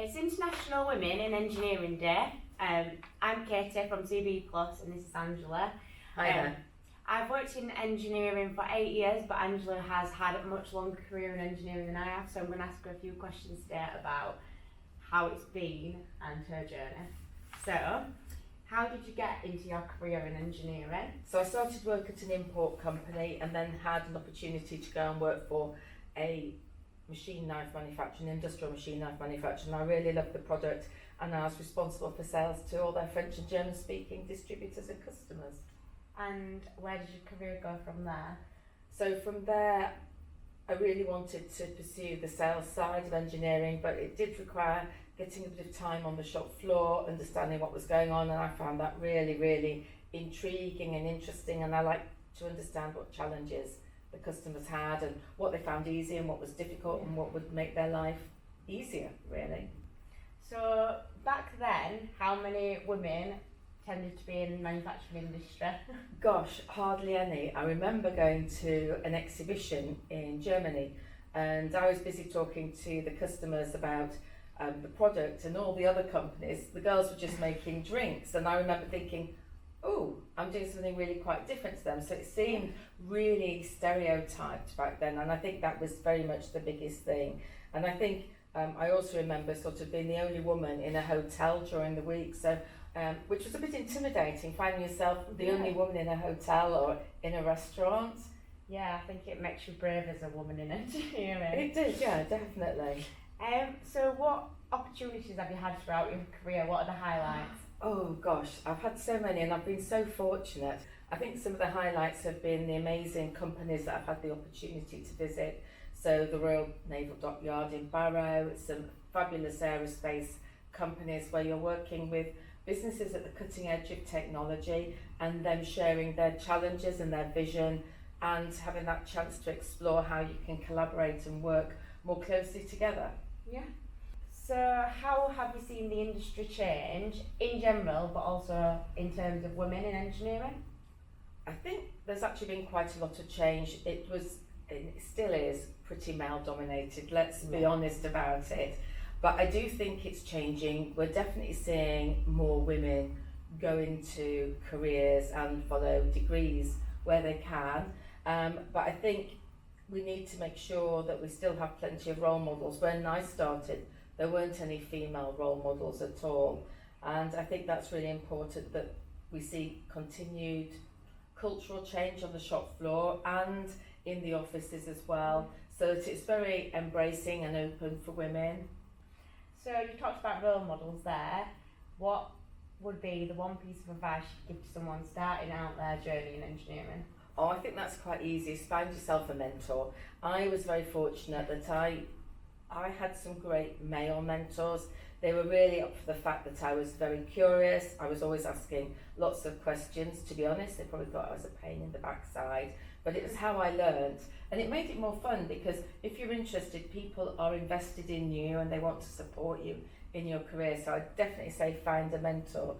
It's International Women in Engineering Day. I'm Katie from CB Plus and this is Angela. Hi there. I've worked in engineering for 8 years, but Angela has had a much longer career in engineering than I have, so I'm going to ask her a few questions today about how it's been and her journey. So, how did you get into your career in engineering? So I started work at an import company and then had an opportunity to go and work for a machine knife manufacturer, an industrial machine knife manufacturer, and I really loved the product, and I was responsible for sales to all their French and German speaking distributors and customers. And where did your career go from there? So from there I really wanted to pursue the sales side of engineering, but it did require getting a bit of time on the shop floor, understanding what was going on, and I found that really intriguing and interesting, and I like to understand what challenges the customers had and what they found easy and what was difficult and what would make their life easier, really. So back then, how many women tended to be in the manufacturing industry? Gosh, hardly any. I remember going to an exhibition in Germany and I was busy talking to the customers about the product and all the other companies. The girls were just making drinks, and I remember thinking, oh, I'm doing something really quite different to them. So it seemed really stereotyped back then, and I think that was very much the biggest thing. And I think I also remember sort of being the only woman in a hotel during the week, so which was a bit intimidating, finding yourself the only woman in a hotel or in a restaurant. Yeah, I think it makes you brave as a woman in engineering. It did, yeah, definitely. So what opportunities have you had throughout your career? What are the highlights? Oh gosh, I've had so many and I've been so fortunate. I think some of the highlights have been the amazing companies that I've had the opportunity to visit. So the Royal Naval Dockyard in Barrow, some fabulous aerospace companies where you're working with businesses at the cutting edge of technology and them sharing their challenges and their vision and having that chance to explore how you can collaborate and work more closely together. Yeah. So how have you seen the industry change in general, but also in terms of women in engineering? I think there's actually been quite a lot of change. It still is pretty male dominated, let's be honest about it. But I do think it's changing. We're definitely seeing more women go into careers and follow degrees where they can. But I think we need to make sure that we still have plenty of role models. When I started, there weren't any female role models at all. And I think that's really important that we see continued cultural change on the shop floor and in the offices as well. So that it's very embracing and open for women. So you talked about role models there. What would be the one piece of advice you'd give to someone starting out their journey in engineering? Oh, I think that's quite easy. Find yourself a mentor. I was very fortunate that I had some great male mentors. They were really up for the fact that I was very curious. I was always asking lots of questions, to be honest. They probably thought I was a pain in the backside, but it was how I learned. And it made it more fun because if you're interested, people are invested in you and they want to support you in your career. So I'd definitely say find a mentor.